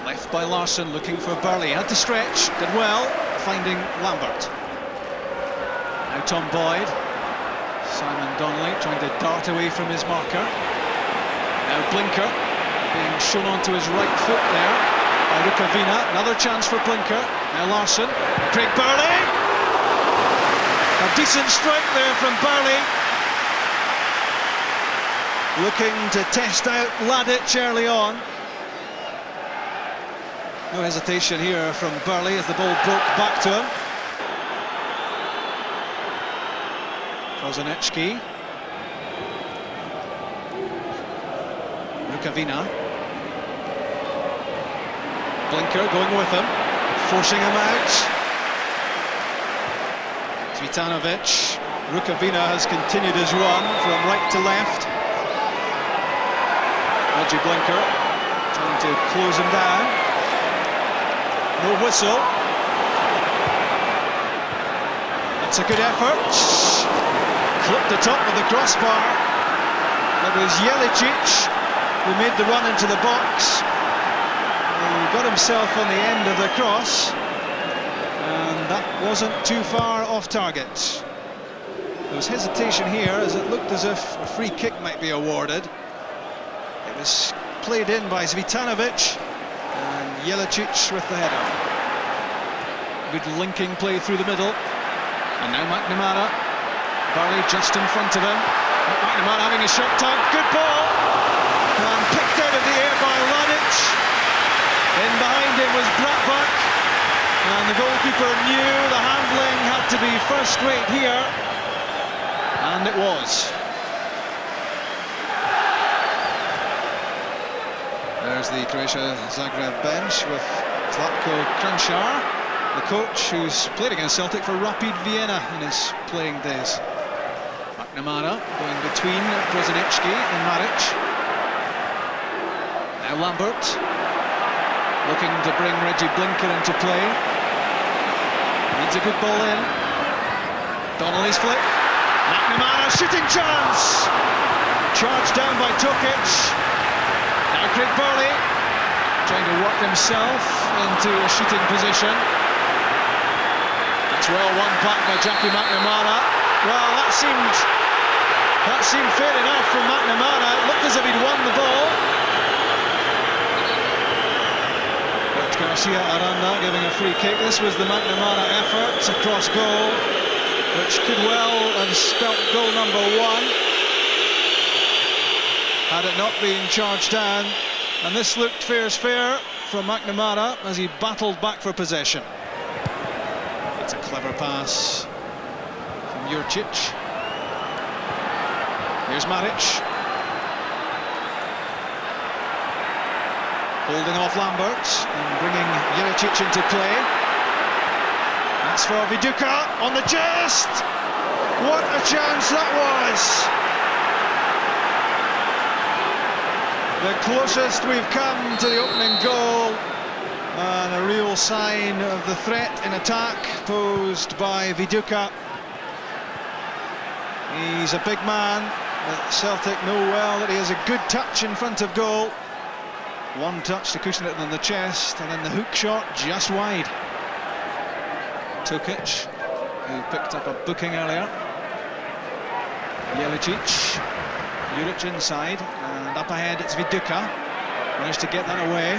Left by Larsson, looking for Burley. Had to stretch, did well, finding Lambert. Now Tom Boyd. Simon Donnelly trying to dart away from his marker. Now Blinker being shown onto his right foot there by Rukavina. Another chance for Blinker. Now Larsson. Craig Burley. A decent strike there from Burley. Looking to test out Ladic early on. No hesitation here from Burley as the ball broke back to him. Prosinečki. Rukavina. Blinker going with him, forcing him out. Zvitanovic. Rukavina has continued his run from right to left. Reggie Blinker trying to close him down. No whistle. That's a good effort. Clipped the top of the crossbar. It was Jelicic who made the run into the box. He got himself on the end of the cross, and that wasn't too far off target. There was hesitation here as it looked as if a free kick might be awarded. It was played in by Zvitanovic. Jelicic with the header. Good linking play through the middle. And now McNamara. Burley just in front of him. McNamara having a shot tag. Good ball. And picked out of the air by Ladic. In behind him was Bratback. And the goalkeeper knew the handling had to be first rate here. And it was. There's the Croatia Zagreb bench with Zlatko Kranjčar, the coach who's played against Celtic for Rapid Vienna in his playing days. McNamara going between Prosinečki and Maric. Now Lambert looking to bring Reggie Blinker into play. Needs a good ball in. Donnelly's flick. McNamara shooting chance. Charged down by Tokic. Now Craig Burley trying to work himself into a shooting position. That's well won back by Jackie McNamara. Well, that seemed fair enough from McNamara. It looked as if he'd won the ball. But Garcia Aranda giving a free kick. This was the McNamara effort. It's a cross goal, which could well have spelt goal number 1. Had it not been charged down, and this looked fair as fair from McNamara as he battled back for possession. It's a clever pass from Jurcic. Here's Maric. Holding off Lambert and bringing Jelicic into play. That's for Viduka on the chest. What a chance that was! The closest we've come to the opening goal, and a real sign of the threat in attack posed by Viduka. He's a big man, but Celtic know well that he has a good touch in front of goal. One touch to cushion it on the chest, and then the hook shot just wide. Tokic, who picked up a booking earlier. Jelicic. Juric inside, and up ahead it's Viduka. Managed to get that away.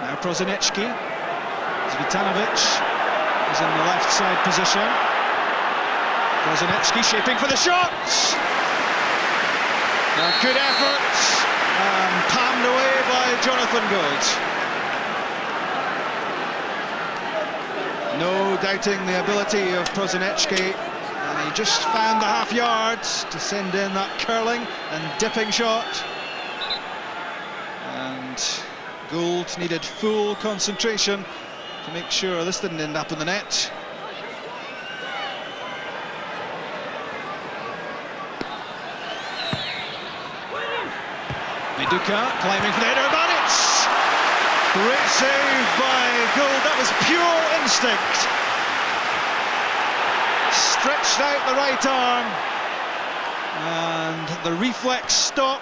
Now Prosinečki. Zvitanovic is in the left side position. Prosinečki shaping for the shot. A good effort, and palmed away by Jonathan Gould. No doubting the ability of Prosinečki. And he just found the half yards to send in that curling and dipping shot. And Gould needed full concentration to make sure this didn't end up in the net. Viduka climbing for the header. Maric! Great save by Gould. That was pure instinct. Stretched out the right arm, and the reflex stop,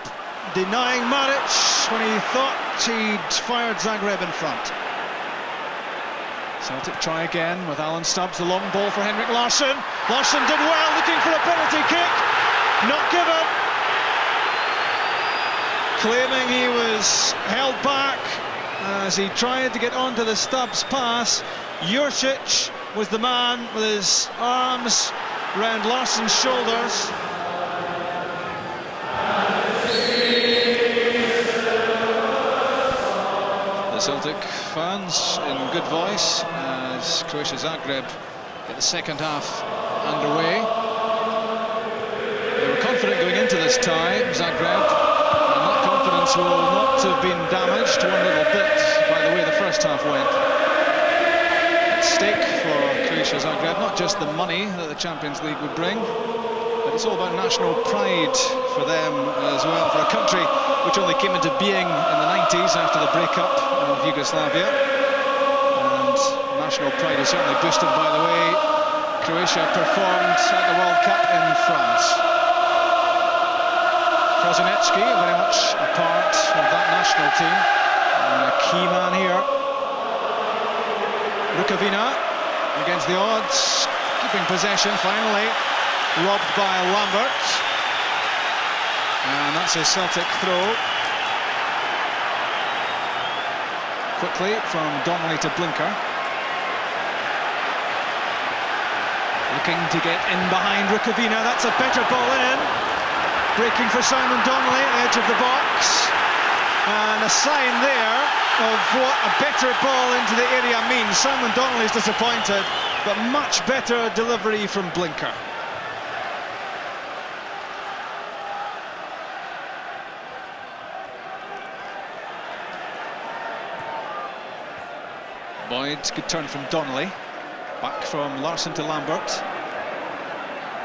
denying Maric when he thought he'd fired Zagreb in front. Celtic try again with Alan Stubbs, the long ball for Henrik Larsson. Larsson did well, looking for a penalty kick. Not given. Claiming he was held back as he tried to get onto the Stubbs pass. Jurcic was the man with his arms around Larsson's shoulders. The Celtic fans in good voice as Croatia Zagreb get the second half underway. They were confident going into this tie, Zagreb, and that confidence will not have been damaged one little bit by the way the first half went. At stake for Croatia Zagreb, not just the money that the Champions League would bring, but it's all about national pride for them as well, for a country which only came into being in the 90s after the breakup of Yugoslavia. And national pride is certainly boosted by the way Croatia performed at the World Cup in France. Prosinečki very much a part of that national team, and a key man here. Rukavina against the odds, keeping possession finally, robbed by Lambert. And that's a Celtic throw. Quickly from Donnelly to Blinker. Looking to get in behind Rukavina, that's a better ball in. Breaking for Simon Donnelly at the edge of the box. And a sign there of what a better ball into the area means. Simon Donnelly's disappointed, but much better delivery from Blinker. Boyd, good turn from Donnelly. Back from Larsson to Lambert.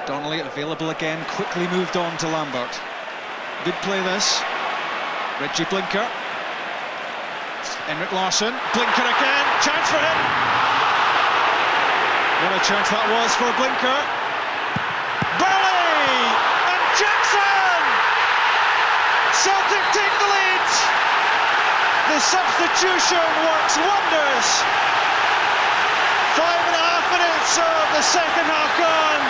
Donnelly available again, quickly moved on to Lambert. Good play this. Reggie Blinker. Henrik Larsson. Blinker again, chance for him. What a chance that was for Blinker. Burley and Jackson! Celtic take the lead. The substitution works wonders. 5.5 minutes of the second half gone.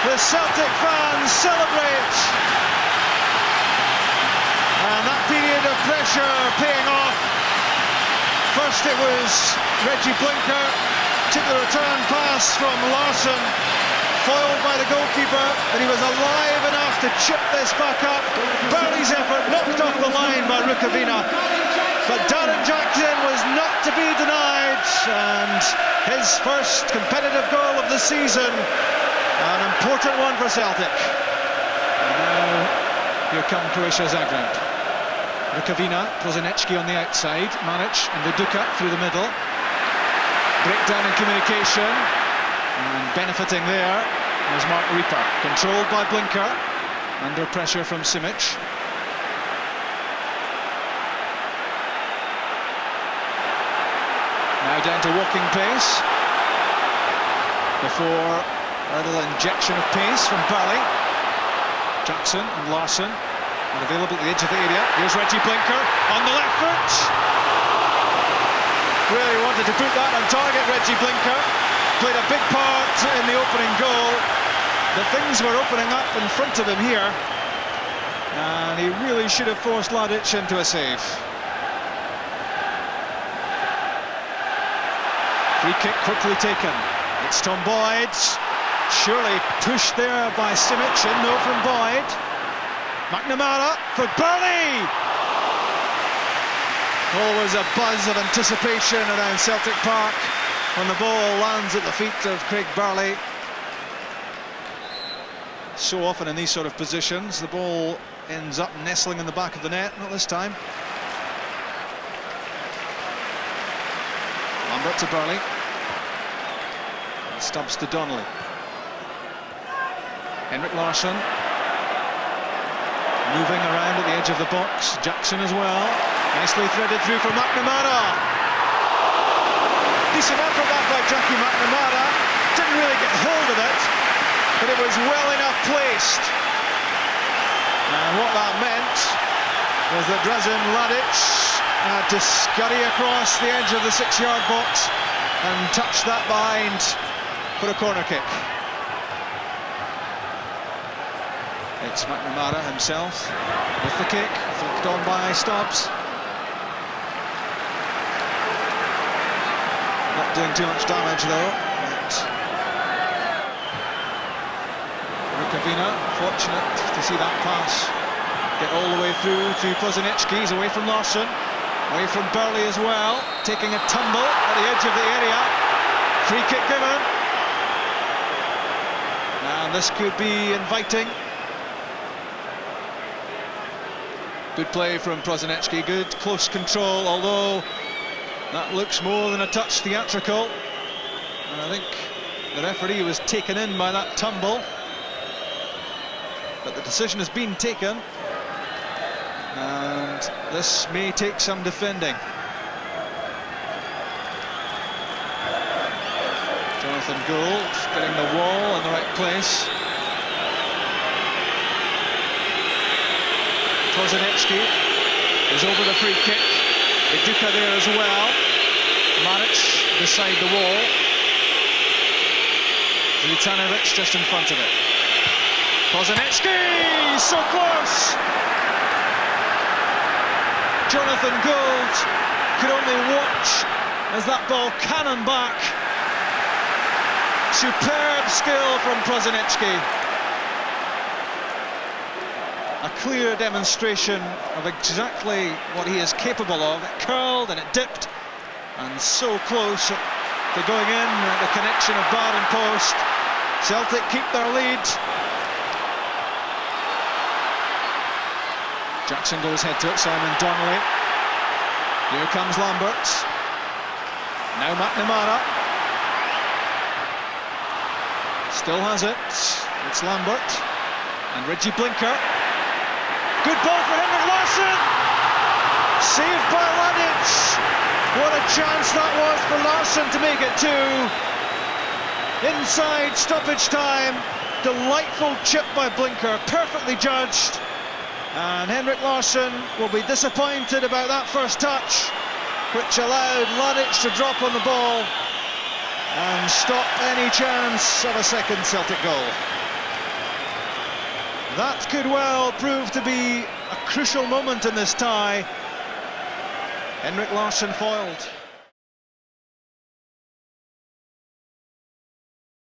The Celtic fans celebrate. And that period of pressure paying off. First it was Reggie Blinker, took the return pass from Larsson, foiled by the goalkeeper, and he was alive enough to chip this back up. Burley's effort knocked off the line by Rukavina, but Darren Jackson was not to be denied, and his first competitive goal of the season, an important one for Celtic. And now here come Croatia Zagreb. Rukavina, Prosinečki on the outside, Manic and Viduka through the middle. Breakdown in communication, and benefiting there was Mark Reaper, controlled by Blinker, under pressure from Simic. Now down to walking pace, before a little injection of pace from Burley. Jackson and Larsson, and available at the edge of the area. Here's Reggie Blinker on the left foot. Really wanted to put that on target, Reggie Blinker. Played a big part in the opening goal. The things were opening up in front of him here, and he really should have forced Ladic into a save. Free kick quickly taken. It's Tom Boyd. Surely pushed there by Simic, in though from Boyd. McNamara for Burley. Always a buzz of anticipation around Celtic Park when the ball lands at the feet of Craig Burley. So often in these sort of positions, the ball ends up nestling in the back of the net. Not this time. Lambert to Burley. Stubbs to Donnelly. Henrik Larsson. Moving around at the edge of the box. Jackson as well. Nicely threaded through for McNamara. Decent effort that by Jackie McNamara. Didn't really get hold of it, but it was well enough placed. And what that meant was that Drazen Ladic had to scurry across the edge of the 6-yard box and touch that behind for a corner kick. It's McNamara himself with the kick, flicked on by Stubbs. Not doing too much damage though. Rukavina, fortunate to see that pass get all the way through to Prosinečki. He's away from Larsson, away from Burley as well, taking a tumble at the edge of the area. Free kick given. And this could be inviting. Good play from Prosinečki, good close control, although that looks more than a touch theatrical. And I think the referee was taken in by that tumble. But the decision has been taken. And this may take some defending. Jonathan Gould getting the wall in the right place. Prosinečki is over the free kick. Viduka there as well. Maric beside the wall. Zlitanovic just in front of it. Prosinečki, so close! Jonathan Gould could only watch as that ball cannoned back. Superb skill from Prosinečki. A clear demonstration of exactly what he is capable of. It curled and it dipped, and so close to going in at the connection of bar and post. Celtic keep their lead. Jackson goes head to it, Simon Donnelly. Here comes Lambert. Now McNamara. Still has it. It's Lambert and Reggie Blinker. Good ball for Henrik Larsson. Saved by Ladic. What a chance that was for Larsson to make it 2. Inside stoppage time. Delightful chip by Blinker, perfectly judged. And Henrik Larsson will be disappointed about that first touch, which allowed Ladic to drop on the ball and stop any chance of a second Celtic goal. That could well prove to be a crucial moment in this tie. Henrik Larsson foiled.